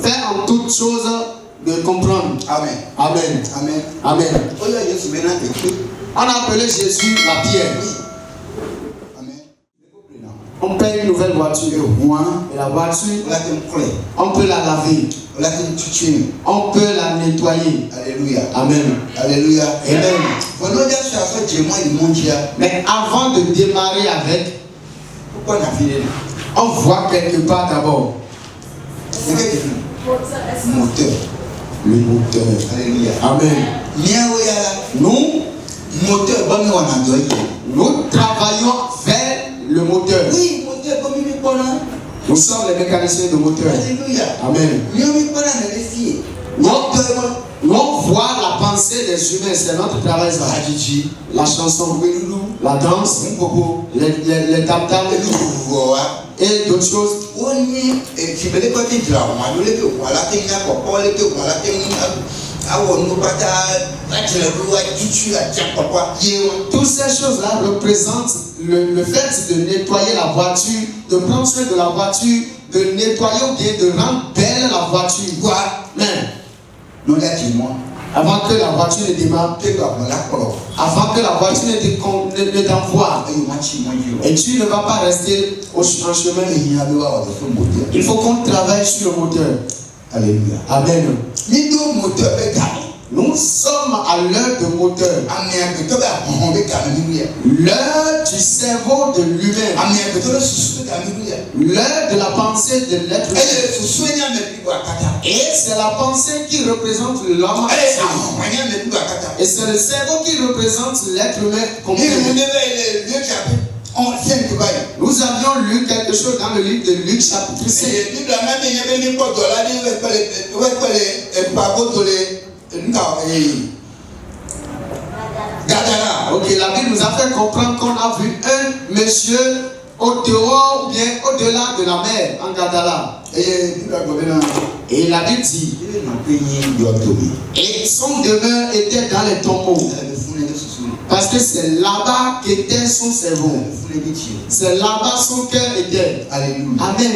Fais en toutes choses de comprendre. Amen. Amen. Amen. Amen. Amen. On a appelé Jésus la pierre. Amen. On paye une nouvelle voiture. Et la voiture, on peut la laver. On peut la nettoyer. Alléluia. Amen. Alléluia. Amen. Mais avant de démarrer avec, on voit quelque part d'abord. Moteur. Le moteur. Alléluia. Amen. Nous travaillons vers le moteur. Oui, moteur comme il est. Nous sommes les mécaniciens de moteur. Alléluia. Amen. Nous on voit la pensée des humains, c'est notre travail. Ça. La chanson, la danse, les tam-tams et d'autres choses. Toutes ces choses-là représentent le fait de nettoyer la voiture, de prendre soin de la voiture, de nettoyer ou bien de rendre belle la voiture. Mais avant que la voiture ne démarre, avant que la voiture ne t'envoie, et tu ne vas pas rester en chemin, il faut qu'on travaille sur le moteur. Alléluia. Amen. Nous sommes à l'heure de moteur. L'heure du cerveau de l'humain. L'heure de la pensée de l'être humain. Et c'est la pensée qui représente l'homme. Et c'est le cerveau qui représente l'être humain. Nous avions lu quelque chose dans le livre de Luc chapitre 5. Ok, la Bible nous a fait comprendre qu'on a vu un monsieur au dehors ou bien au-delà de la mer en Gadara. Et la Bible dit, et son demeure était dans les tombeaux. Parce que c'est là-bas qu'était son cerveau. C'est là-bas son cœur était. Alléluia. Amen.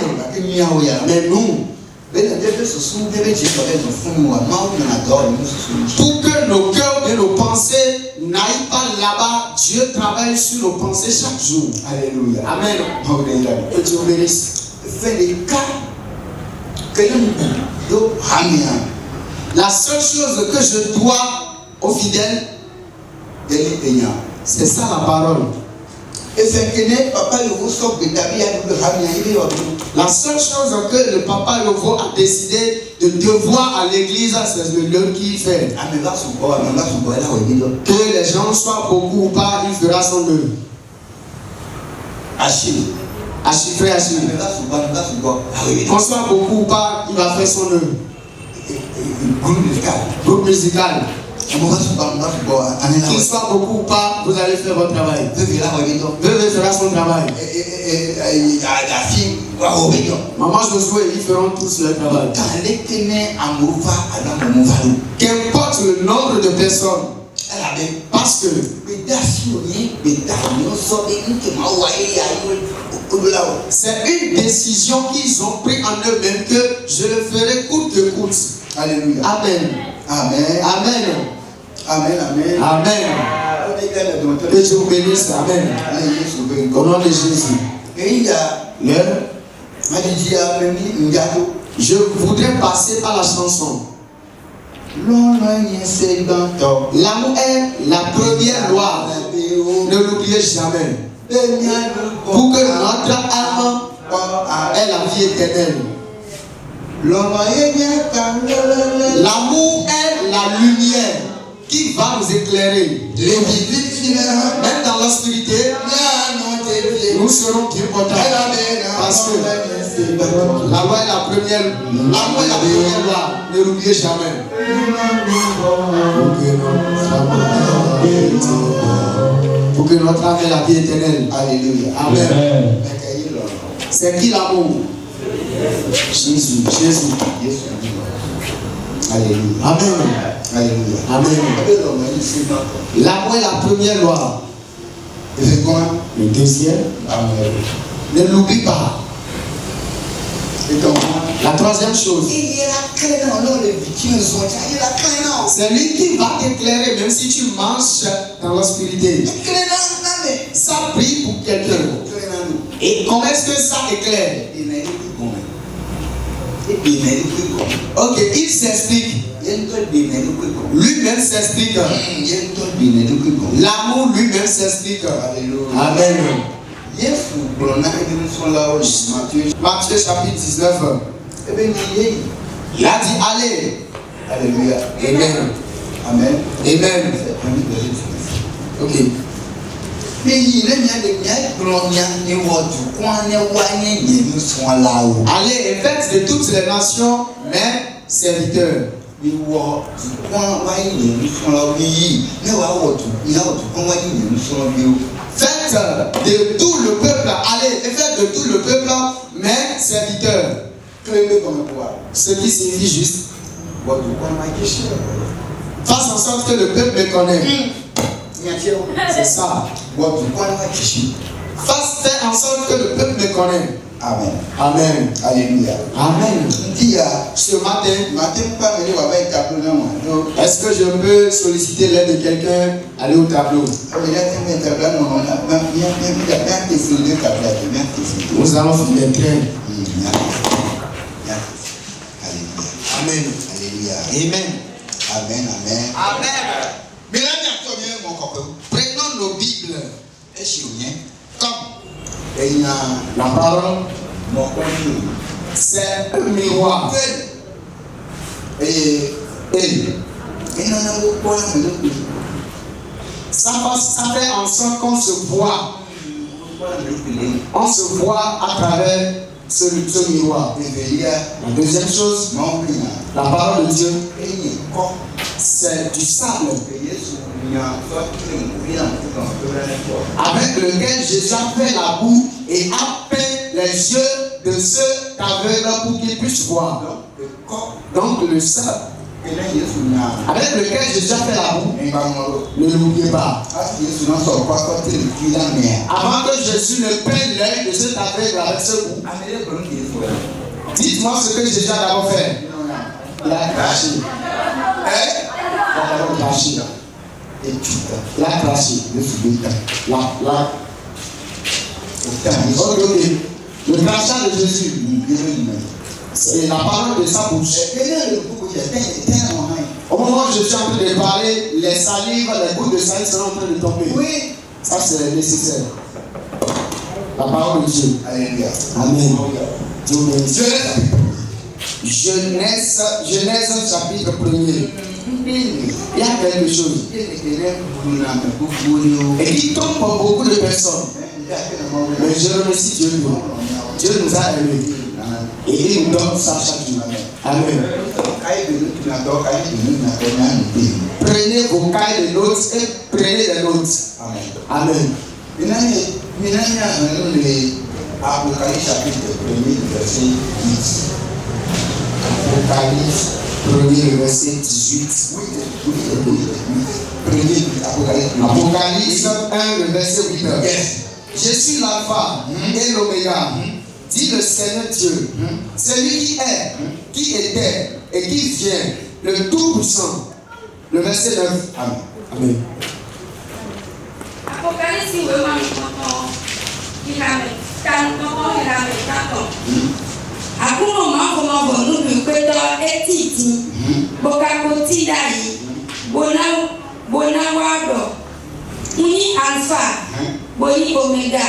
Mais nous, pour que nos cœurs et nos pensées n'aillent pas là-bas, Dieu travaille sur nos pensées chaque jour. Alléluia. Amen. Que Dieu bénisse. La seule chose que je dois aux fidèles, c'est ça la parole. La seule chose que le papa Yovo a décidé de devoir à l'église, c'est le lieu qu'il fait. Que les gens soient beaucoup ou pas, il fera son œuvre. Achille. Frère Achille. Qu'on soit beaucoup ou pas, il va faire son œuvre. Groupe musical. Qu'il soit beaucoup ou pas, vous allez faire votre travail. Veuve fera son travail. Maman Josué, ils feront tous leur travail. Qu'importe le nombre de personnes, parce que c'est une décision qu'ils ont prise en eux-mêmes que je le ferai coûte que coûte. Alléluia. Amen. Amen. Amen. Amen. Amen. Amen. Que Dieu vous bénisse. Amen. Au nom de Jésus. Je voudrais passer par la chanson. L'amour est la première loi. Ne l'oubliez jamais. Pour que notre âme ait la vie éternelle. L'amour est la lumière qui va nous éclairer. Même dans l'obscurité, nous serons bien contents. Parce que la loi est la première. L'amour est la première loi. Ne l'oubliez jamais. Pour que notre âme ait la vie éternelle. Alléluia. Amen. C'est qui l'amour? Jésus. Alléluia. Amen. Alléluia. Amen. L'amour est la première loi. Et c'est quoi? Le deuxième. Amen. Ne l'oublie pas. Et comment? La troisième chose, Il y a la clé dans le victime, il y a la clé dans. c'est lui qui va t'éclairer même si tu marches dans l'obscurité. Clé dans, mais. Ça brille pour quelqu'un. Clé dans nous. Et comment est-ce que ça éclaire? Il n'est plus bon. Il n'est plus bon. Ok, il s'explique. Lui-même s'explique. L'amour lui-même s'explique. Amen. Matthieu chapitre 19. Il a dit allez. Alléluia. Amen. Amen. Amen. Ok. Allez et faites de toutes les nations mes serviteurs. Faites de tout le peuple, allez et faites de tout le peuple mes serviteurs. Ce qui signifie juste, fasse en sorte que le peuple me connaisse. C'est ça. Faire en sorte que le peuple me connaisse. Amen. Amen. Alléluia. Amen. Ce matin, est-ce que je peux solliciter l'aide de quelqu'un, aller au tableau? Nous allons faire des trains. Amen. Alléluia. Amen. Amen. Amen. Amen. Prenons nos Bibles. Comme la parole, c'est un miroir. Et ça fait en sorte qu'on se voit. On se voit à travers ce miroir. La deuxième chose, la parole de Dieu, c'est du sable avec lequel Jésus a fait la boue et a peint les yeux de ceux qu'aveugles pour qu'ils puissent voir. Donc le sable avec lequel Jésus a fait la boue, ne l'oubliez pas. Avant que Jésus ne peigne l'œil de cet aveugle avec ce bout, dites-moi ce que Jésus a d'abord fait. Il a craché. Il a craché. Il a craché. Le crachat de Jésus, c'est la parole de sa bouche. Au moment où je suis en train de parler, les salives, les gouttes de salive sont en train de tomber. Oui. Ça, c'est nécessaire. La parole de Dieu. Alléluia. Amen. Genèse chapitre 1er. Il y a quelque chose. Et qui trompe beaucoup de personnes. Mais je remercie Dieu. Dieu nous a aimés. Et il nous donne ça chaque jour. Amen. Prenez vos cahiers de notes et prenez des notes. Amen. Apocalypse chapitre 1er, verset 10. Apocalypse 1er, verset 18. Apocalypse 1, verset 8. Je suis l'alpha et l'oméga, dit le Seigneur Dieu, celui qui est, qui était et qui vient, le Tout-Puissant. Le verset 9. Amen. Amen. Apocalypse Uni alpha, boni omega,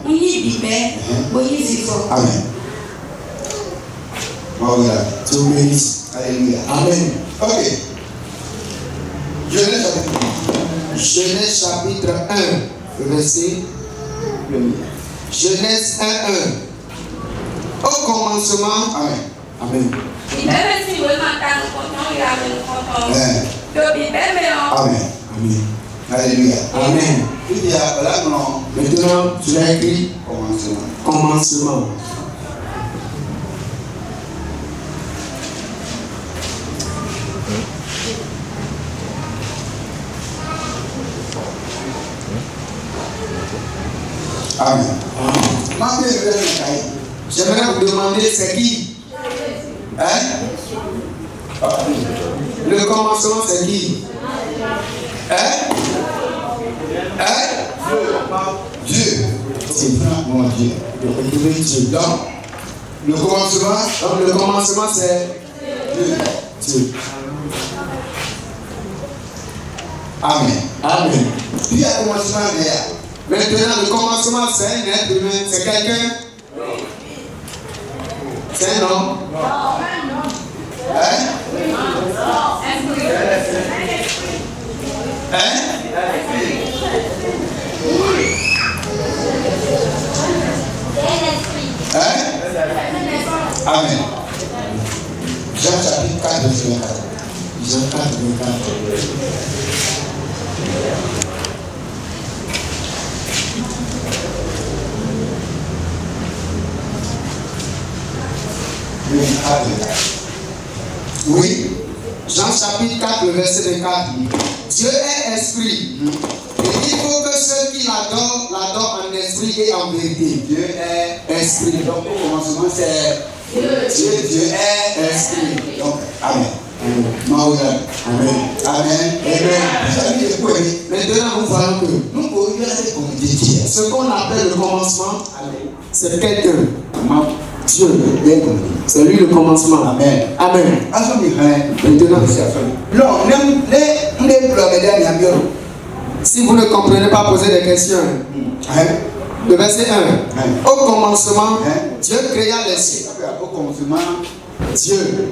uni bibe, boni vivant. Amen. Alléluia. Amen. Ok. Genèse chapitre 1, verset 1. Genèse 1, 1. Au commencement. Amen. Amen. Amen. Amen. Alléluia. Amen. Maintenant, tu l'as écrit. Commencement. Amen. J'aimerais vous demander c'est qui? Hein? Le commencement, c'est qui? Hein? Hein? Dieu. C'est mon Dieu. Donc, le commencement, c'est Dieu. Amen. Amen. Puis il y a un commencement derrière. Maintenant, le commencement, c'est un être humain. C'est quelqu'un? C'est un homme? Hein? Hein? Hein? Amen. Jean chapitre 4, verset 24. Jean 4, 24. Oui, Jean chapitre 4, le verset 24. Dieu est esprit. Et il faut que ceux qui l'adorent en esprit et en vérité. Dieu est esprit. Donc au commencement c'est Dieu est esprit. Donc Amen. Amen. Amen. Amen. Maintenant nous voyons que ce qu'on appelle le commencement, c'est quelqu'un. Dieu, c'est lui le commencement. Amen. Amen. Maintenant, si vous ne comprenez pas, posez des questions. Le verset 1. Au commencement, Dieu créa les cieux. Au commencement, Dieu.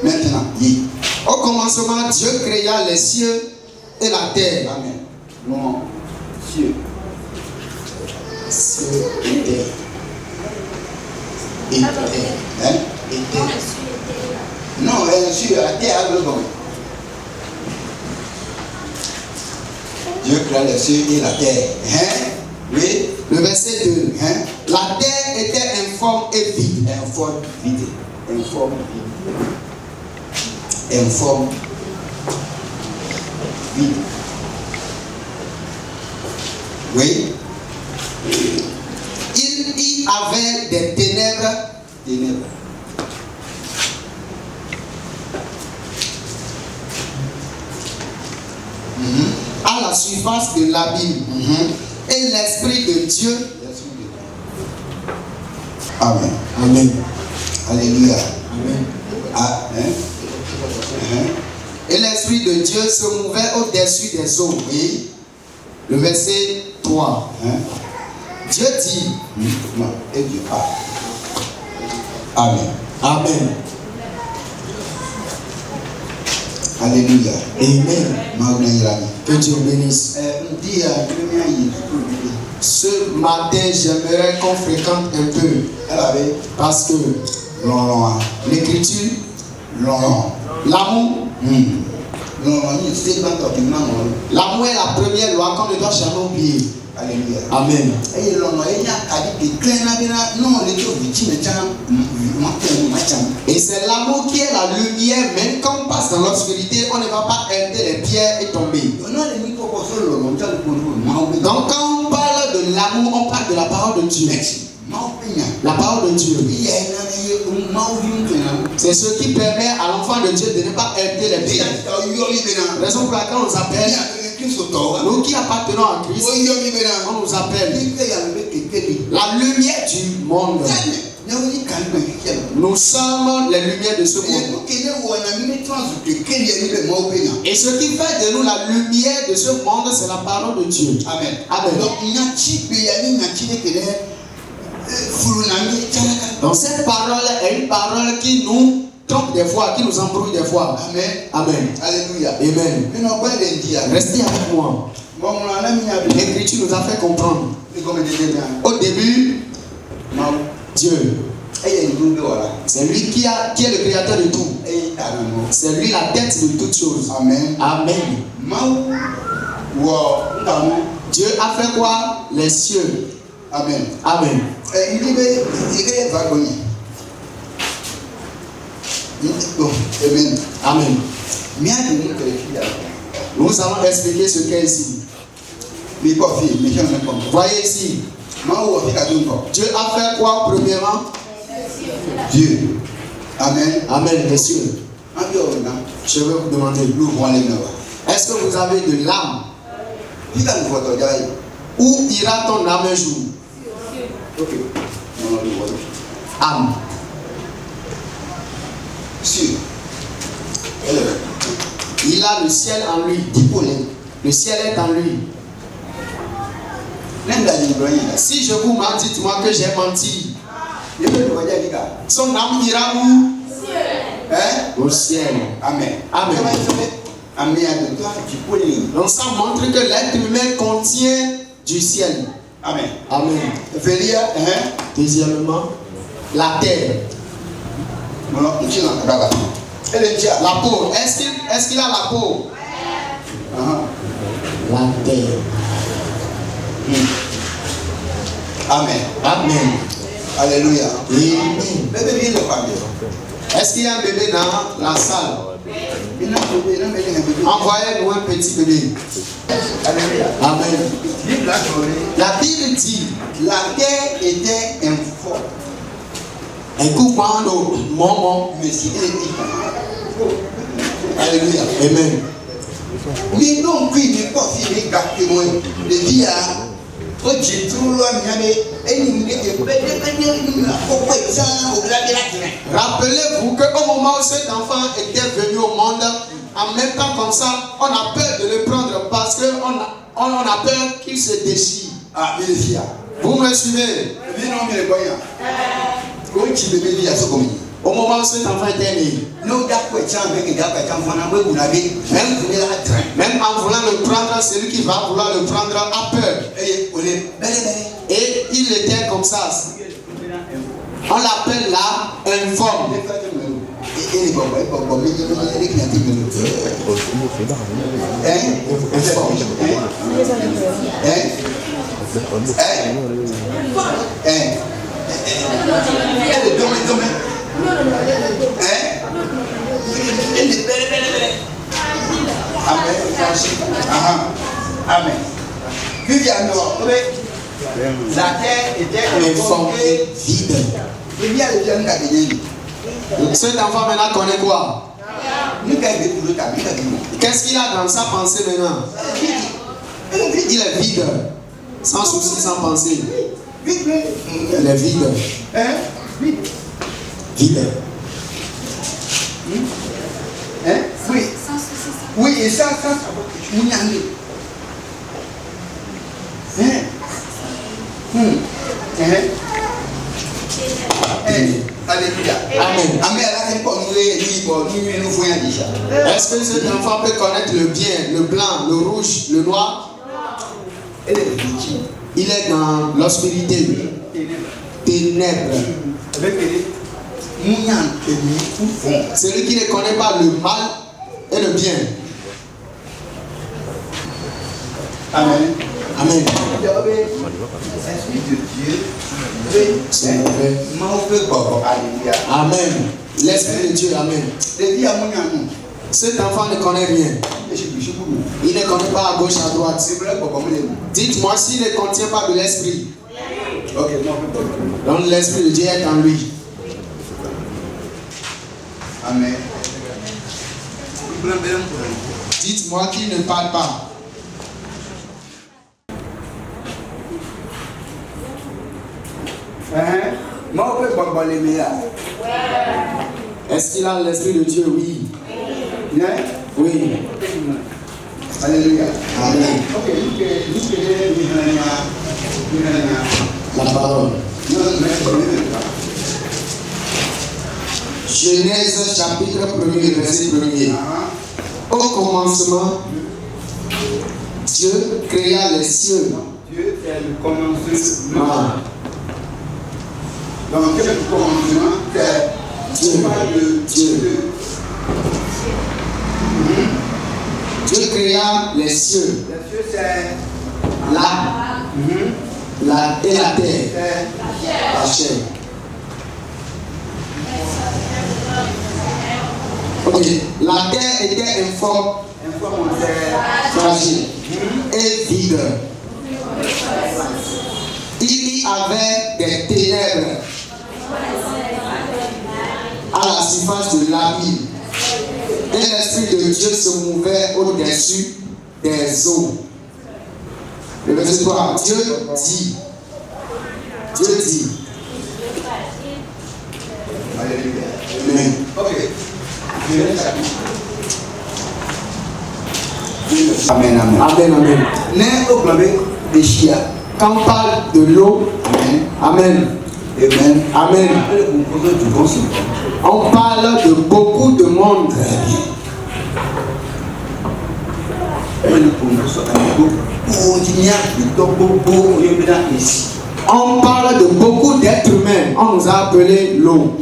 Maintenant, au commencement, Dieu créa les cieux et la terre. Amen. Non, cieux. Cieux et terre. Non, sur la terre, Dieu créa les cieux et la terre. Oui. Le verset 2. La terre était informe et vide. Informe, vide. Informe, vide. Informe, vide. Oui. Il y avait des ténèbres. À la surface de l'abîme. Et l'Esprit de Dieu. Amen. Amen. Alléluia. Amen. Et l'Esprit de Dieu se mouvait au-dessus des eaux. Oui. Le verset 3. Dieu dit. Non, et Dieu parle. Amen. Amen. Alléluia. Amen. Que Dieu bénisse. Ce matin, j'aimerais qu'on fréquente un peu. Parce que l'écriture, l'amour, l'amour est la première loi qu'on ne doit jamais oublier. Alléluia. Amen. Et c'est l'amour qui est la lumière, même quand on passe dans l'obscurité, on ne va pas heurter les pierres et tomber. Donc quand on parle de l'amour, on parle de la parole de Dieu. La parole de Dieu. C'est ce qui permet à l'enfant de Dieu de ne pas heurter les pierres. Raison pour laquelle on nous appelle, nous qui appartenons à Christ, on nous appelle la lumière du monde. Nous sommes les lumières de ce monde. Et ce qui fait de nous la lumière de ce monde, c'est la parole de Dieu. Amen. Amen. Donc cette parole est une parole qui nous trompe des fois, qui nous embrouille des fois. Amen. Amen. Alléluia. Amen. Restez avec moi. L'Écriture nous a fait comprendre. Au début, Dieu. C'est lui qui est le créateur de tout. C'est lui la tête de toutes choses. Amen. Amen. Dieu a fait quoi? Les cieux. Amen. Amen. Amen. Amen. Nous allons expliquer ce qu'est ici. Voyez ici. Dieu a fait quoi premièrement? Dieu. Amen. Amen, messieurs. Je vais vous demander, est-ce que vous avez de l'âme? Où ira ton âme un jour? Âme. Sûr. Il a le ciel en lui. Le ciel est en lui. Si je vous mens, dites-moi que j'ai menti. Son âme ira où? Au ciel. Amen. Amen. Donc ça montre que l'être humain contient du ciel. Amen. Amen. Deuxièmement, la terre. La peau. Est-ce qu'il a la peau? La terre. Amen. Amen. Alléluia. Amen. Est-ce qu'il y a un bébé dans la salle? Envoyez-nous un petit bébé. Amen. La Bible dit, la terre était informe. un coup pendant moment. Alléluia. Amen. Mais donc, il n'est pas si exactement de dire rappelez-vous qu'au moment où cet enfant était venu au monde, en même temps comme ça, on a peur de le prendre parce qu'on a peur qu'il se déchire. Ah, vous me suivez? Au moment où cet enfant était né, même en voulant le prendre, celui qui va vouloir le prendre a peur. Et il était comme ça. On l'appelle là informe. Amen. La terre était informe et vide. Cet enfant maintenant connaît quoi? Qu'est-ce qu'il a dans sa pensée maintenant? Il est vide. Sans souci, sans pensée. Il est vide. Vide. Oui. Oui, et ça. Alléluia. Amen. Est-ce que cet enfant peut connaître le bien, le blanc, le rouge, le noir? Il est dans l'obscurité. Ténèbres. Celui qui ne connaît pas le mal et le bien. Amen. Amen. L'Esprit de Dieu Amen. L'Esprit de Dieu, amen. Cet enfant ne connaît rien. Il ne connaît pas à gauche, à droite. Dites-moi s'il ne contient pas de l'Esprit. Donc l'Esprit de Dieu est en lui. Amen. Dites-moi qu'il ne parle pas. Est-ce qu'il a l'Esprit de Dieu? Oui. Oui. Alléluia. Amen. La parole. Genèse chapitre 1er, verset 1er. Au commencement, Dieu créa les cieux. Dieu est le commencement. Dans quel commencement Dieu. Dieu créa les cieux. Les cieux, c'est et la terre. La chair. Ok. La terre était informe, fragile et vide. Il y avait des ténèbres. à la surface de l'abîme. Et l'Esprit de Dieu se mouvait au-dessus des eaux. Le verset 3, Dieu dit. Amen. Ok. Amen, amen. Amen, amen. Né au plan de Chia. Quand on parle de l'eau, amen. Amen. Amen. On parle de beaucoup de monde. On parle de beaucoup d'êtres humains. On nous a appelé l'eau.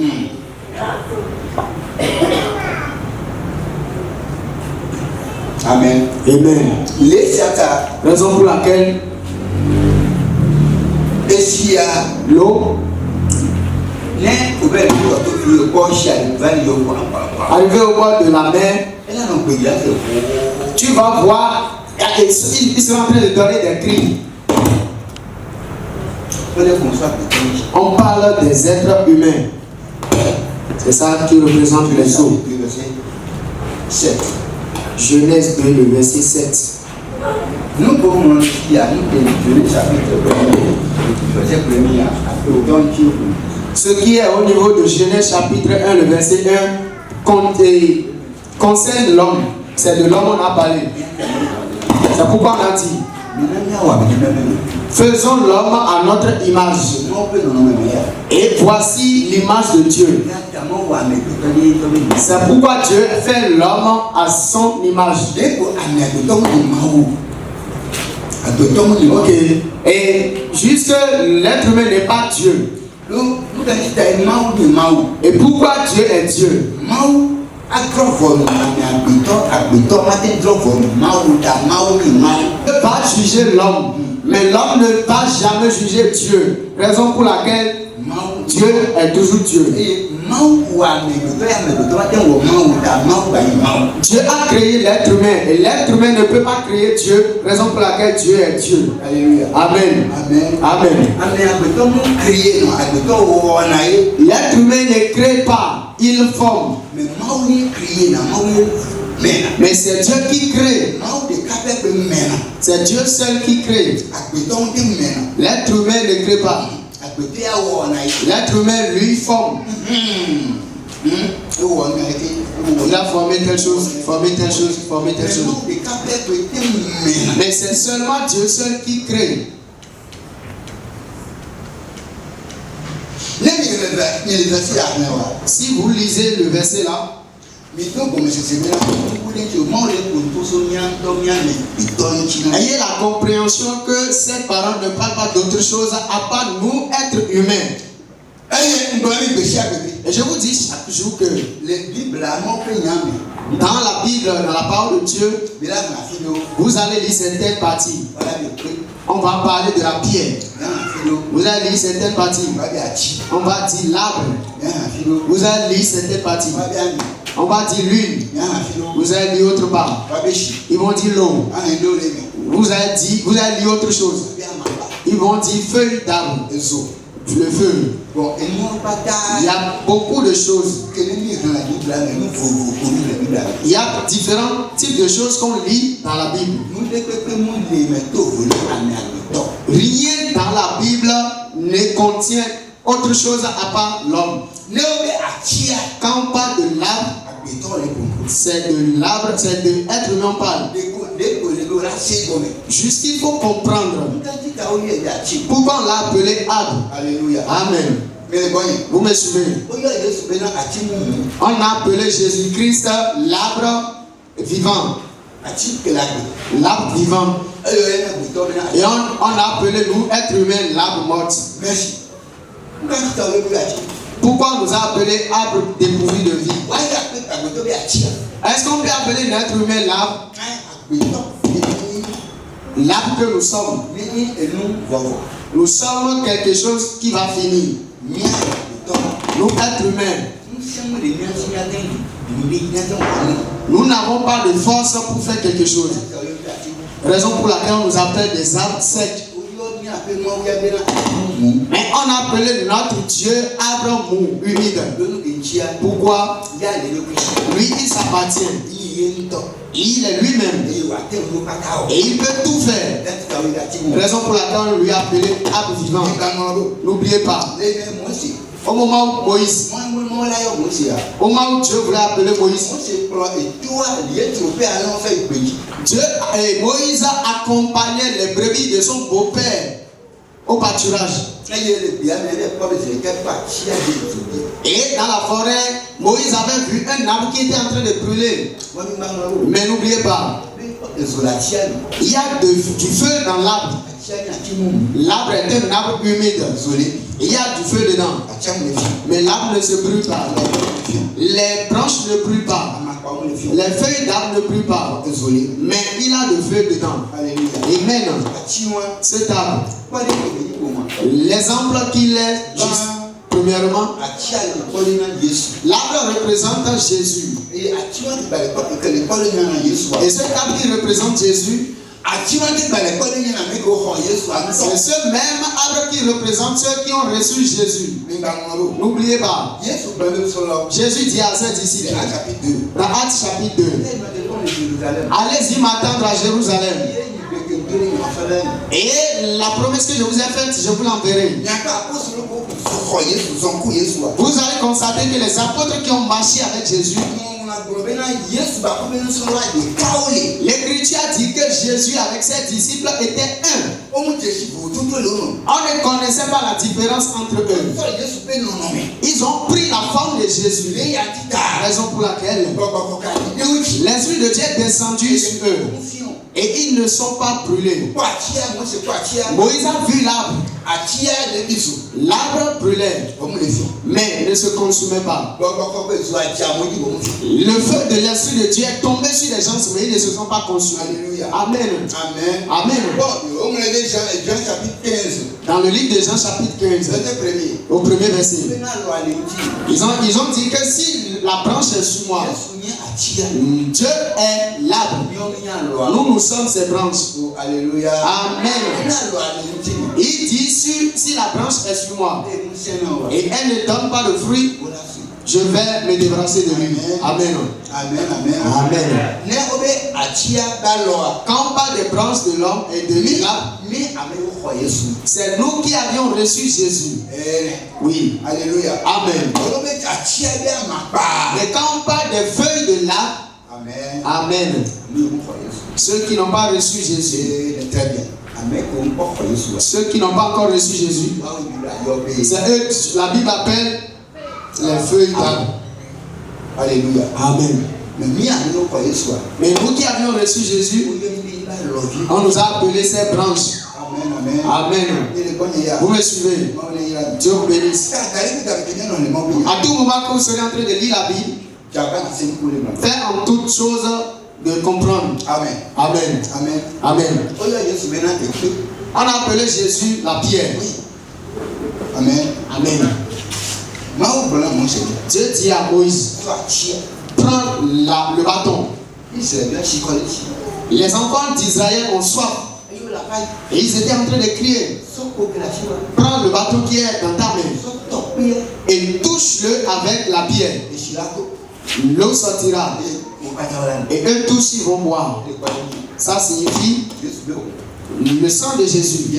Amen. Amen. Raison pour laquelle l'eau, arrivé au bord de la mer, tu vas voir, ils sont en train de donner des cris. On parle des êtres humains. C'est ça qui représente les eaux. Genèse 2, le verset 7. Nous pouvons dire à nous chapitre 1, verset 1, ce qui est au niveau de Genèse chapitre 1, le verset 1, concerne l'homme. C'est de l'homme qu'on a parlé. C'est pourquoi on a dit faisons l'homme à notre image. Et voici l'image de Dieu. C'est pourquoi Dieu fait l'homme à son image. Ok. Et juste l'être humain n'est pas Dieu. Et pourquoi Dieu est Dieu? Ne pas juger l'homme, mais l'homme ne va jamais juger Dieu. Raison pour laquelle Dieu est toujours Dieu. Dieu a créé l'être humain et l'être humain ne peut pas créer Dieu. Raison pour laquelle Dieu est Dieu. Alléluia. Amen. Amen. L'être humain ne crée pas, il forme. Mais c'est Dieu qui crée. C'est Dieu seul qui crée. L'être humain ne crée pas. L'être humain lui forme. Il a formé telle chose, formé telle chose, formé telle chose. Mais c'est seulement Dieu seul qui crée. Si vous lisez le verset là, ayez la compréhension que ces parents ne parlent pas d'autre chose à part nous, êtres humains. Et je vous dis chaque jour que dans la Bible, dans la parole de Dieu, vous allez lire certaines parties. On va parler de la pierre. Vous allez lire certaines parties. On va dire l'arbre. Vous allez lire certaines parties. On va dire l'huile. Vous allez lire autre part. Ils vont dire l'eau. Vous allez lire autre chose. Ils vont dire feuille d'arbre. Le feu. Il y a beaucoup de choses. Il y a différents types de choses qu'on lit dans la Bible. Rien dans la Bible ne contient autre chose à part l'homme. Quand on parle de l'arbre, c'est de l'arbre, c'est de être humain on parle. Juste qu'il faut comprendre pourquoi on l'a appelé arbre. Alléluia. Amen. Vous me suivez? On a appelé Jésus-Christ l'arbre vivant. L'arbre vivant. Et on a appelé nous, êtres humains, l'arbre mort. Merci. Pourquoi on nous a appelé arbre dépourvu de vie? Est-ce qu'on peut appeler l'être humain l'arbre? L'arbre que nous sommes. Nous sommes quelque chose qui va finir. Nous, êtres humains, nous n'avons pas de force pour faire quelque chose. Raison pour laquelle on nous appelle des arbres secs. Mais on a appelé notre Dieu arbre mou, humide. Pourquoi? Lui, il s'appartient. Il est lui-même. Et il peut tout faire. Raison pour laquelle on lui a appelé Arbre vivant. N'oubliez pas. Au moment où Moïse, au moment où Dieu voulait appeler Moïse, Moïse a accompagné les brebis de son beau-père au pâturage. Et dans la forêt, Moïse avait vu un arbre qui était en train de brûler. Mais n'oubliez pas, il y a du feu dans l'arbre. L'arbre est un arbre humide. Il y a du feu dedans. Mais l'arbre ne se brûle pas. Les branches ne brûlent pas. Les feuilles d'arbre ne brûlent pas. Mais il a du feu dedans. Amen. Cet arbre, l'exemple qu'il est juste. Premièrement, l'arbre représente Jésus. Et cet arbre qui représente Jésus, c'est ce même arbre qui représente ceux qui ont reçu Jésus. N'oubliez pas, Jésus dit à ses disciples dans Actes chapitre 2, allez-y m'attendre à Jérusalem. Et la promesse que je vous ai faite, je vous l'enverrai. Vous allez constater que les apôtres qui ont marché avec Jésus, l'Écriture dit que Jésus avec ses disciples était un. On ne connaissait pas la différence entre eux. Ils ont pris la forme de Jésus. Raison pour laquelle l'Esprit de Dieu est descendu sur eux. Et ils ne sont pas brûlés. Moïse a vu l'arbre. L'arbre brûlait, mais ne se consumait pas. Le feu de l'Esprit de Dieu est tombé sur les gens, mais ils ne se sont pas consumés. Amen. Amen. Amen. Dans le livre de Jean chapitre 15, au premier verset, ils ont dit que si la branche est sur moi, Dieu est l'arbre. Nous sommes ses branches. Alléluia. Amen. Il dit si la branche est sur moi et elle ne donne pas de fruit, je vais me débarrasser de lui. Amen. Amen. Amen. Quand on parle des branches de l'homme et de l'arbre, c'est nous qui avions reçu Jésus. Oui. Alléluia. Amen. Mais quand on parle des feuilles de l'arbre, amen. Ceux qui n'ont pas reçu Jésus, très bien. Ceux qui n'ont pas encore reçu Jésus, c'est eux que la Bible appelle les feuilles d'arbre. Alléluia. Amen. Mais nous qui avions reçu Jésus, on nous a appelés ces branches. Amen. Vous me suivez? Dieu vous bénisse. À tout moment que vous serez en train de lire la Bible, faites en toutes choses de comprendre. Amen. Amen. Amen. Amen. On a appelé Jésus la pierre. Amen. Amen. Dieu dit à Moïse, prends le bâton. Les enfants d'Israël ont soif. Et ils étaient en train de crier. Prends le bâton qui est dans ta main et touche-le avec la pierre. L'eau sortira. Et eux tous ils vont boire. Ça signifie le sang de Jésus.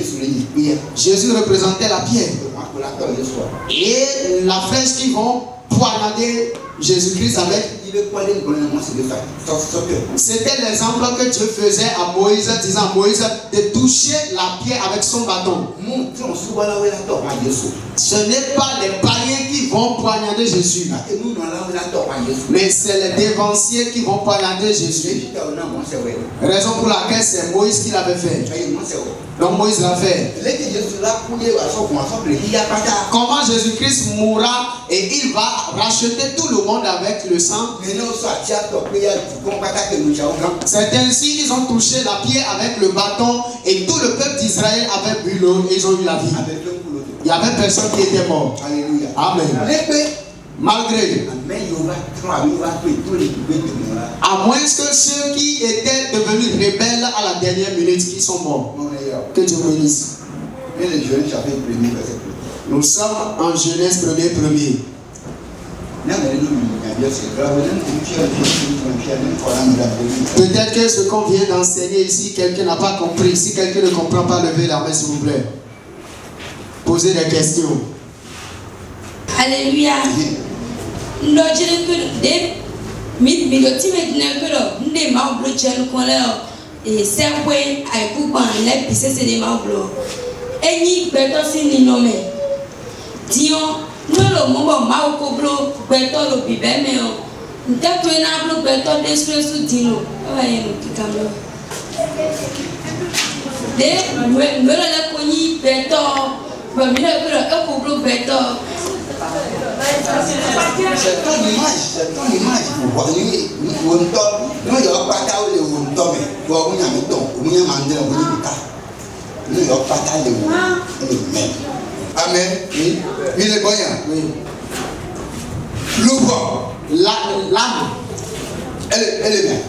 Jésus représentait la pierre. Et la flèche qu'ils vont poignarder Jésus-Christ avec, c'était l'exemple que Dieu faisait à Moïse, disant à Moïse de toucher la pierre avec son bâton. Ce n'est pas les païens qui vont poignarder Jésus, mais c'est les dévanciers qui vont poignarder Jésus. Raison pour laquelle c'est Moïse qui l'avait fait. Donc Moïse l'a fait. Comment Jésus-Christ mourra et il va racheter tout le monde avec le sang. C'est ainsi qu'ils ont touché la pierre avec le bâton et tout le peuple d'Israël avait bu l'eau et ils ont eu la vie. Il n'y avait personne qui était mort. Alléluia. Amen. Malgré, à moins que ceux qui étaient devenus rebelles à la dernière minute qui sont morts. Que Dieu bénisse. Nous sommes en Genèse 1er. Peut-être que ce qu'on vient d'enseigner ici, quelqu'un n'a pas compris. Si quelqu'un ne comprend pas, levez la main s'il vous plaît. Posez des questions. Alléluia. Et c'est un point à couper en l'air, puis c'est des membres. Et ni beto si ni nommé. Dion, nous le moment ma okoblo, beto le bibé, mais on t'a pris un bloc beto d'esprit sous dino. Ouais, nous qui camlo. De, nous la conni beto, mais nous le okoblo beto. C'est ton image pour voir nous il y a pas ta ou le tombe pour on y a mis donc on y a mandé on y bita nous il y a pas ta le même amen oui il est bon oui l'ouvre L'âme. elle est bien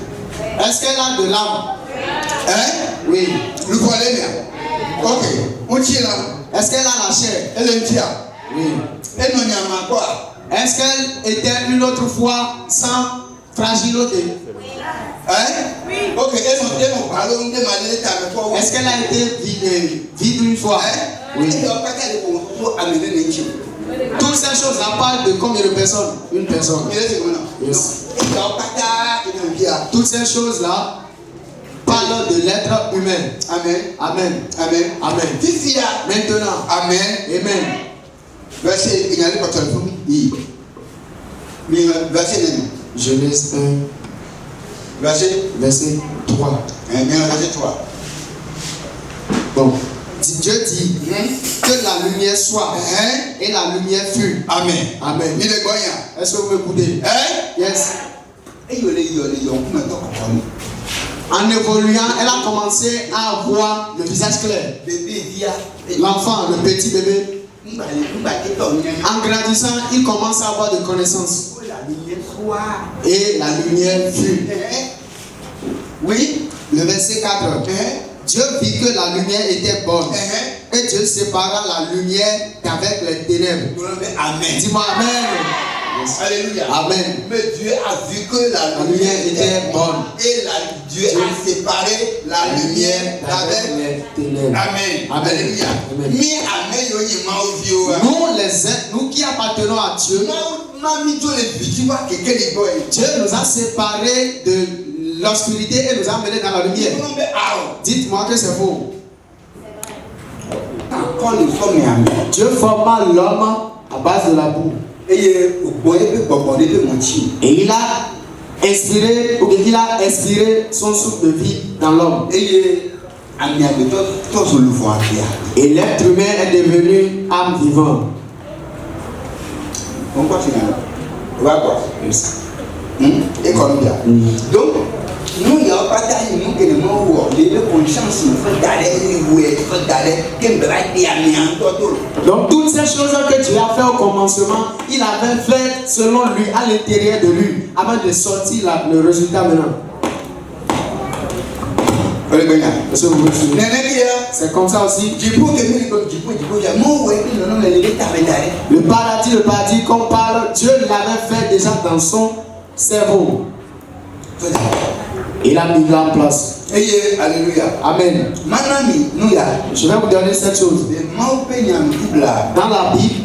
Est-ce qu'elle a de l'âme? hein Oui. l'ouvre elle est bien ok on tient là Est-ce qu'elle a la chair? elle est bien Oui. elle n'en a quoi Est-ce qu'elle était une autre fois sans fragilité? hein oui ok elle m'en parle on demande avec toi est-ce qu'elle a été vide une fois? Oui. Il y a pas qu'à pour amener les gens. Toutes ces choses-là parlent de combien de personnes? Une personne. Yes. Toutes ces choses-là parlent de l'être humain. Amen. Amen. Amen. Amen. Maintenant. Amen. Amen. Verset, il y a le porteur pour oui. Verset 1. Genèse 1. Verset 3. Verset 3. Bon. Dieu dit que la lumière soit et la lumière fut. Amen. Amen. Il est bon. Est-ce que vous m'écoutez? Yes. En évoluant, elle a commencé à avoir le visage clair. L'enfant, le petit bébé. En grandissant, il commence à avoir de connaissances. Et la lumière fut. Oui. Le verset 4. Dieu vit que la lumière était bonne. Et Dieu sépara la lumière d'avec les ténèbres. Amen. Dis-moi Amen. Yes. Alléluia. Amen. Mais Dieu a vu que la lumière était bonne. Et Dieu a séparé la lumière d'avec les ténèbres. Amen. Amen. Alléluia. Nous qui appartenons à Dieu, Dieu nous a séparés de l'obscurité et nous a menés dans la lumière. Dites-moi que c'est faux. Dieu forma l'homme à base de la boue. Et il a inspiré, ou il a inspiré son souffle de vie dans l'homme. Et l'être humain est devenu âme vivante. On continue. Et Colombia. Donc, nous, il n'y a pas de que le mot les consciences, il faut d'aller, donc, toutes ces choses que Dieu a fait au commencement, il avait fait selon lui, à l'intérieur de lui, avant de sortir le résultat maintenant. C'est comme ça aussi. Le paradis qu'on parle, Dieu l'avait fait déjà dans son cerveau. Il a mis en place. Alléluia. Amen. Je vais vous donner cette chose. Dans la Bible,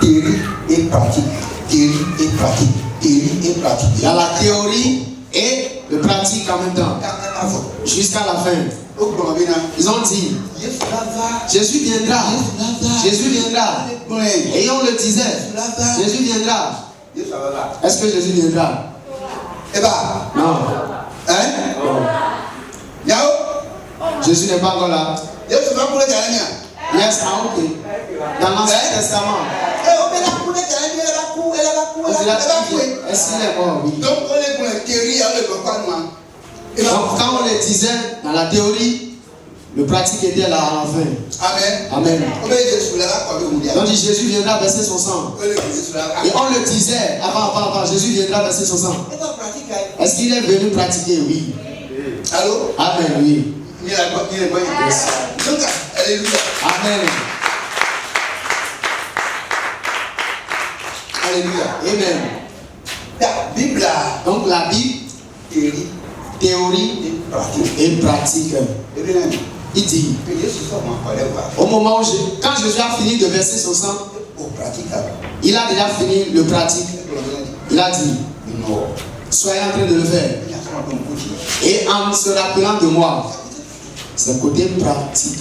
théorie et pratique. Théorie et pratique. Théorie et pratique. Il y a la théorie et le pratique en même temps. Jusqu'à la fin. Ils ont dit Jésus viendra. Jésus viendra. Et on le disait Jésus viendra. Est-ce que Jésus viendra? Non. Jésus n'est pas encore là. Yes, ok. Dans l'Ancien Testament. Est-ce qu'il est mort? Oui. Donc quand on le disait dans la théorie, le pratique était là à la fin. Amen. Donc Jésus viendra verser son sang. Et on le disait avant, Jésus viendra verser son sang. Est-ce qu'il est venu pratiquer? Oui. Allô? Amen, oui. Yes. Alléluia. Amen. Alléluia. Amen. Donc la Bible, théorie théorie et pratique. et pratique. Et bien, Il dit, que Jésus soit mon collègue, au moment où quand Jésus a fini de verser son sang, au pratique, il a déjà fini le pratique. Il a dit, non. soyez en train de le faire. Et en se rappelant de moi, c'est côté pratique.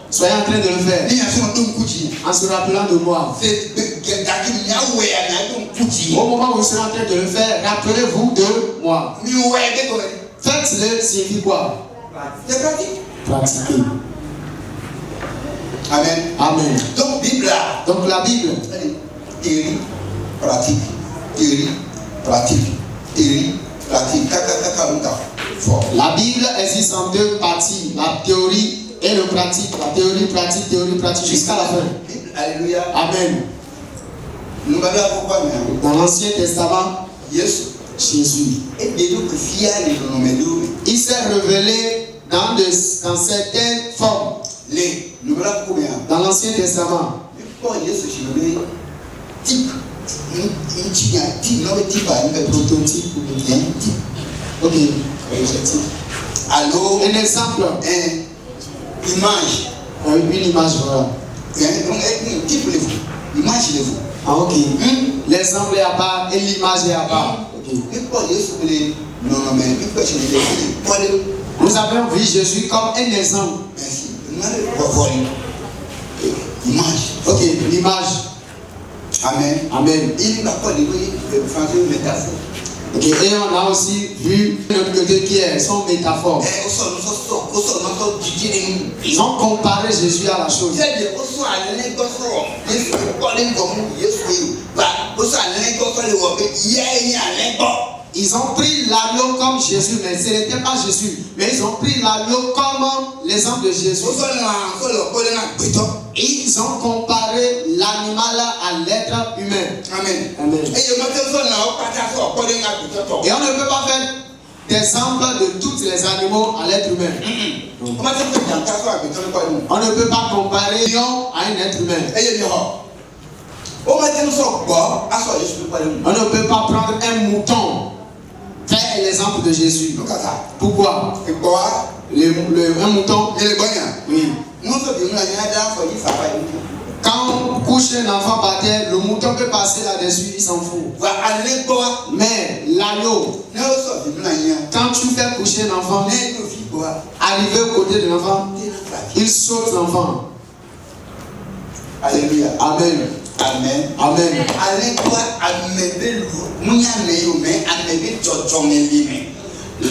Soyez en train de le faire. En se rappelant de moi. Au moment où vous serez en train de le faire, rappelez-vous de moi. Faites-le signifie quoi? C'est pratique. Pratiquer. Amen. Amen. Donc, Bible. Donc la Bible. Théorie, pratique. Théorie, pratique. Théorie, pratique. La Bible existe en deux parties, la théorie et le pratique. La théorie, pratique, jusqu'à la fin. Alléluia. Amen. Nous allons pourquoi dans l'Ancien Testament, Jésus, il s'est révélé dans certaines formes. Dans l'Ancien Testament, prototype ou bien type. Ok. Alors, un exemple. Image. Une image, voilà. Un type de vous. Image de vous. Ah, ok. L'exemple est à part et l'image est à part. Ok. Nous avons vu Jésus comme un exemple. Image. Ok, l'image. Amen. Amen. Il n'a pas de métaphore. Ok, et on a aussi vu l'autre côté qui est son métaphore. Ils ont comparé Jésus à la chose. Ils ont pris l'agneau comme Jésus, mais ce n'était pas Jésus. Mais ils ont pris l'agneau comme l'exemple de Jésus. Et ils ont comparé l'animal à l'être humain. Amen. Amen. Et on ne peut pas faire d'exemple de tous les animaux à l'être humain. On ne peut pas comparer lion à un être humain. On ne peut pas prendre un mouton, faire l'exemple de Jésus. Pourquoi? Un mouton, oui. Quand on couche un enfant par terre, le mouton peut passer là-dessus, il s'en fout. Mais l'agneau, quand tu fais coucher un enfant, arriver au côté de l'enfant, il saute l'enfant. Alléluia. Amen. Amen. Amen.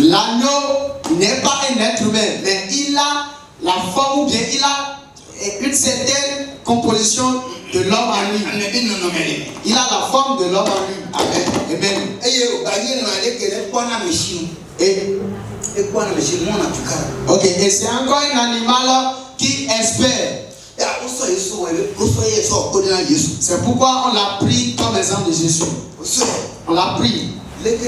L'agneau n'est pas un être humain, mais il a la forme ou bien il a une certaine composition de l'homme en lui. Il a la forme de l'homme en lui. Amen. Amen. Ok, et c'est encore un animal qui espère. C'est pourquoi on l'a pris comme exemple de Jésus. On l'a pris. Tel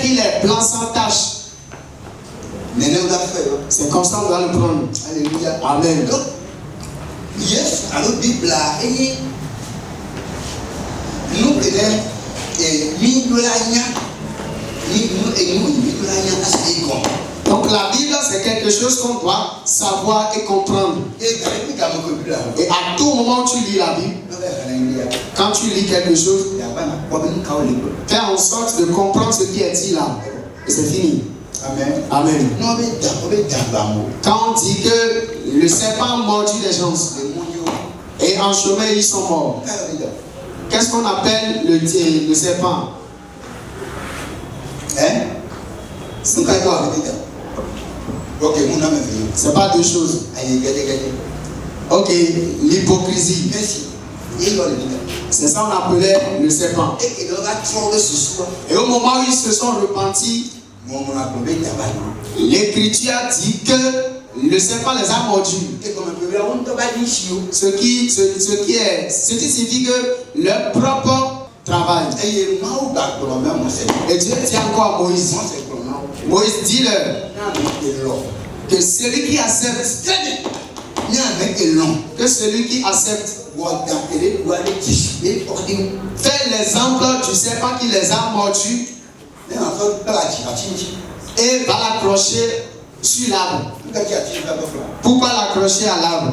qu'il est blanc sans tache. C'est comme ça qu'on doit le prendre. Alléluia. Amen. Donc, yes, alors Bible là, nous connaissons donc la Bible c'est quelque chose qu'on doit savoir et comprendre. Et à tout moment où tu lis la Bible, quand tu lis quelque chose, fais en sorte de comprendre ce qui est dit là. Et c'est fini. Amen. Amen. Quand on dit que le serpent mordit les gens et en chemin ils sont morts, qu'est-ce qu'on appelle le serpent? C'est quoi? C'est pas deux choses. Ok, l'hypocrisie. C'est ça qu'on appelait le serpent. Et au moment où ils se sont repentis, l'Écriture dit que le serpent les a mordus. Ce qui signifie que leur propre travail. Et Dieu dit encore à Moïse. Moïse dit-leur que celui qui accepte, fait l'exemple du serpent qui les a mordus et va l'accrocher sur l'arbre. Pourquoi l'accrocher à l'arbre?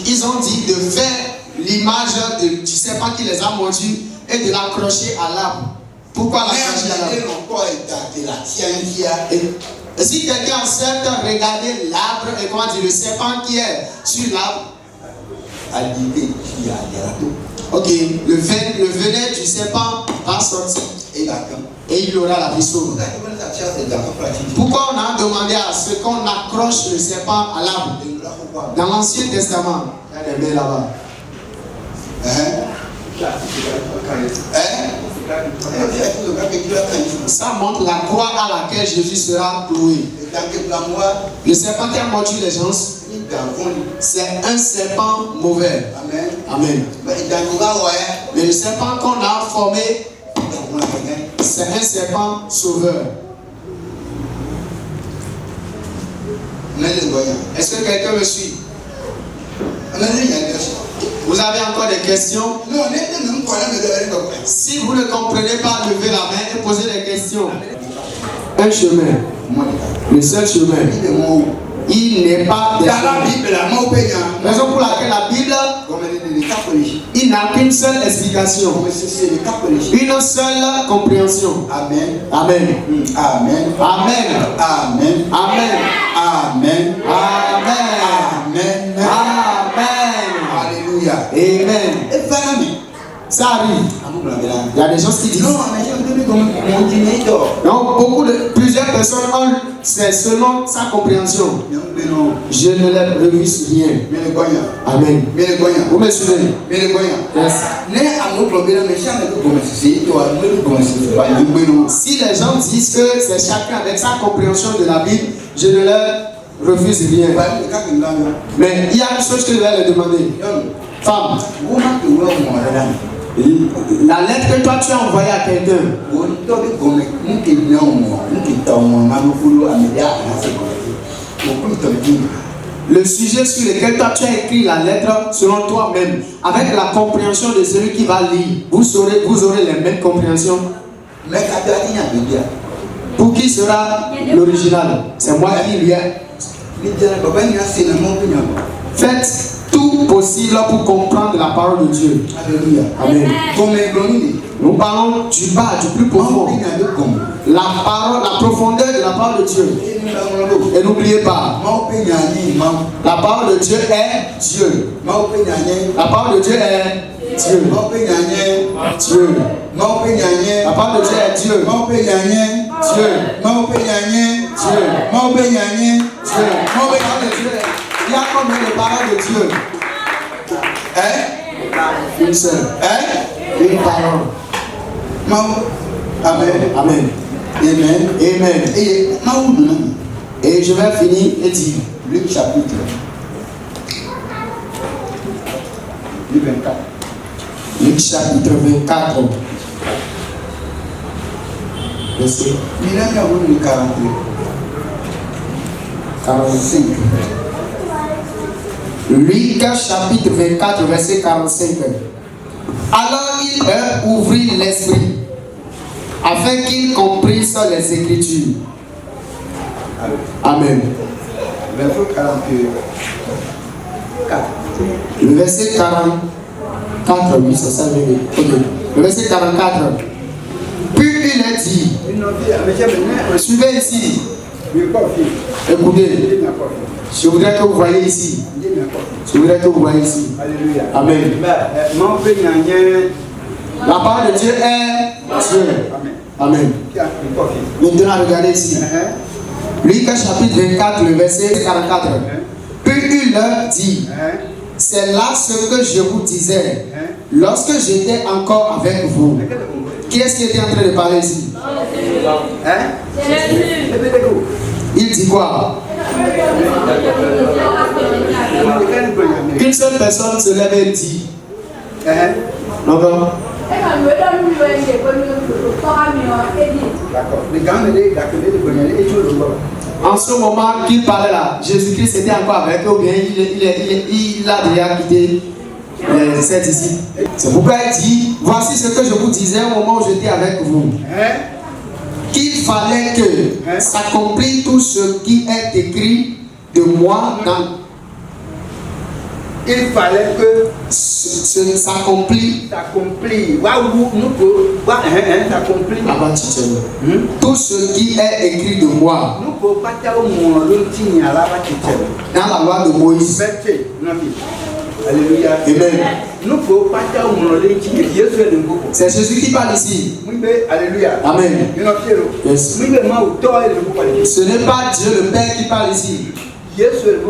Ils ont dit de faire l'image du serpent qui les a mordus et de l'accrocher à l'arbre. Pourquoi l'accrocher à l'arbre? Et si quelqu'un accepte de regarder l'arbre et comment dire le serpent qui est sur l'arbre, ok, le venin du serpent va sortir et il aura la vie sauve. Pourquoi on a demandé à ce qu'on accroche le serpent à l'arbre? Dans l'Ancien Testament, il y a là-bas. Ça montre la croix à laquelle Jésus sera cloué. Le serpent qui a mordu les gens, c'est un serpent mauvais. Amen. Mais le serpent qu'on a formé, c'est un serpent sauveur. Est-ce que quelqu'un me suit? Vous avez encore des questions? Si vous ne comprenez pas, levez la main et posez des questions. Un chemin, le seul chemin, il n'est pas des chemins. Raison pour laquelle la Bible, il n'a qu'une seule explication, une seule compréhension. Amen. Amen. Amen. Amen. Amen. Amen. Amen. Amen. Amen. Alléluia. Amen. Ça arrive. Il y a des gens qui disent. Non, plusieurs personnes ont, c'est selon sa compréhension. Je ne l'ai revu sur rien. Amen. Vous me suivez? Yes. Si les gens disent que c'est chacun avec sa compréhension de la Bible, je ne leur refuse rien. Mais il y a une chose que je vais leur demander. Femme, la lettre que toi tu as envoyée à quelqu'un, le sujet sur lequel toi tu as écrit la lettre selon toi-même, avec la compréhension de celui qui va lire, vous aurez les mêmes compréhensions. Pour qui sera l'original? C'est moi qui lui ai. Faites tout possible pour comprendre la parole de Dieu. Alléluia. Amen. Nous parlons du bas, du plus profond. La parole, la profondeur de la parole de Dieu. Et n'oubliez pas, la parole de Dieu est Dieu. La parole de Dieu est Dieu. Dieu. La parole de Dieu est Dieu. Dieu. Il y a combien de paroles de Dieu? Une seule. Une parole. Amen. Amen. Amen. Amen. Et je vais finir et dire Luc chapitre 24. Luc chapitre 24. Verset 45. Luc chapitre 24, verset 45. Alors il leur ouvrit l'esprit, afin qu'ils comprissent les Écritures. Amen. Le verset 44, oui, c'est ça. Okay. Le verset 44. Puis il a dit, suivez ici. Écoutez, je voudrais que vous voyez ici. Je voudrais que vous voyez ici. Alléluia. Amen. La parole de Dieu est Dieu. Amen. Maintenant, regardez ici. Luc chapitre 24, le verset 44. Puis il leur dit, c'est là ce que je vous disais lorsque j'étais encore avec vous. Qui est-ce qui était en train de parler ici? Il dit quoi? Qu'une seule personne se lève et dit. Non, non. En ce moment qu'il parlait là, Jésus-Christ était encore avec eux, ou bien il a déjà quitté ses disciples. C'est pourquoi il dit, voici ce que je vous disais au moment où j'étais avec vous. Qu'il fallait que s'accomplisse tout ce qui est écrit de moi dans... Il fallait que s'accomplit. Tout ce qui est écrit de moi dans la loi de Moïse. Alléluia. Amen. C'est Jésus qui parle ici. Alléluia. Amen. Yes. Ce n'est pas Dieu le Père qui parle ici.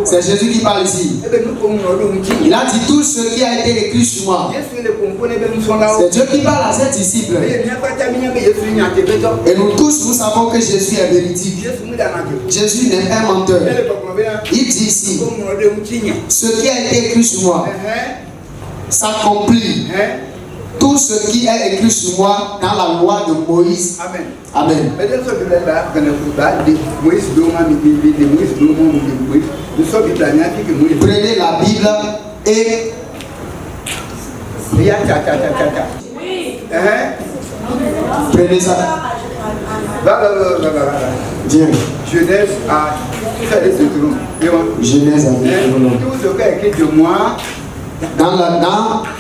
C'est Jésus qui parle ici. Il a dit tout ce qui a été écrit sur moi. C'est Dieu qui parle à ses disciples. Et nous tous, nous savons que Jésus est véridique. Jésus n'est pas un menteur. Il dit ici, ce qui a été écrit sur moi s'accomplit. Tout ce qui est écrit sur moi dans la loi de Moïse. Amen. Amen. Prenez la Bible et prenez ça. Viens. Genèse à Genèse à Deutéronome. Tout ce qui est écrit de moi dans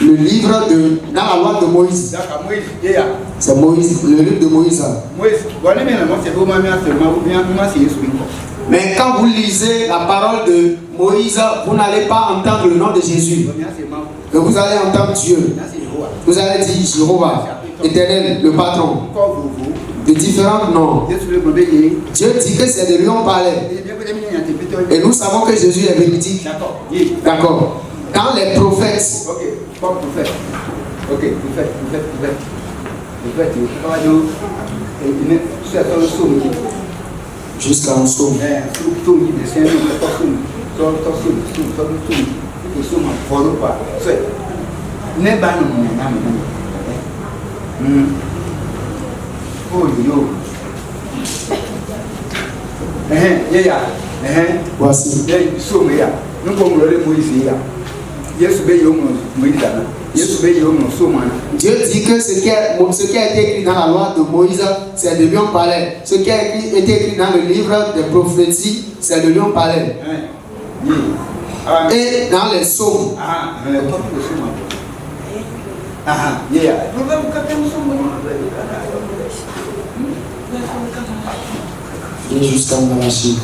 le livre de dans la loi de Moïse. C'est Moïse, le livre de Moïse. Mais quand vous lisez la parole de Moïse, vous n'allez pas entendre le nom de Jésus. Mais vous allez entendre Dieu. Vous allez dire Jéhovah, Éternel, le patron. De différents noms. Dieu dit que c'est de lui on parlait. Et nous savons que Jésus est véridique. D'accord. Dans les prophètes. Jusqu'à un psaume. Voici. Dieu dit que ce qui a été écrit dans la loi de Moïse, c'est de lui on parlait. Ce qui a été écrit dans le livre des prophéties, c'est de lui on parlait. Et dans les psaumes. Et jusqu'à Malachie.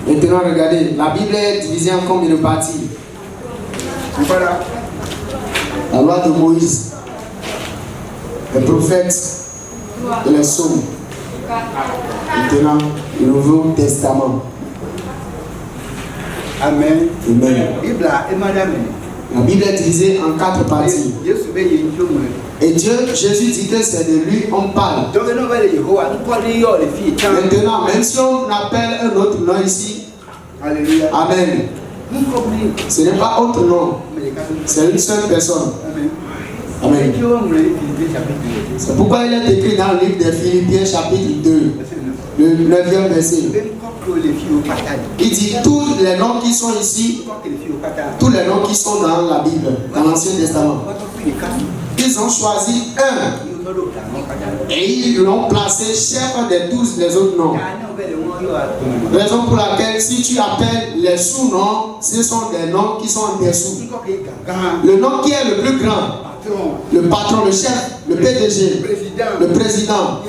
Maintenant, regardez, la Bible est divisée en combien de parties? La loi de Moïse, les prophètes et les psaumes. Maintenant, le Nouveau Testament. Amen. Amen. La Bible est divisée en 4 parties. Et Dieu, Jésus dit que c'est de lui on parle. Maintenant, même si on appelle un autre nom ici, Alléluia. Amen. Ce n'est pas autre nom, c'est une seule personne. Amen. C'est pourquoi il est écrit dans le livre des Philippiens chapitre 2, le 9e verset. Il dit tous les noms qui sont ici, tous les noms qui sont dans la Bible, dans l'Ancien Testament, ils ont choisi un et ils l'ont placé chef de tous les autres noms. Raison pour laquelle si tu appelles les sous-noms, ce sont des noms qui sont en dessous. Le nom qui est le plus grand, le patron, le chef, le PDG, le président,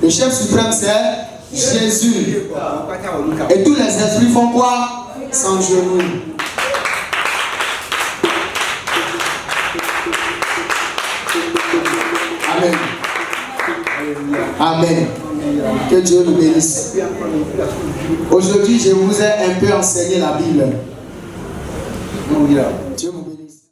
le chef suprême, c'est Jésus. Et tous les esprits font quoi? S'agenouillent. Amen. Amen. Que Dieu nous bénisse. Aujourd'hui, je vous ai un peu enseigné la Bible.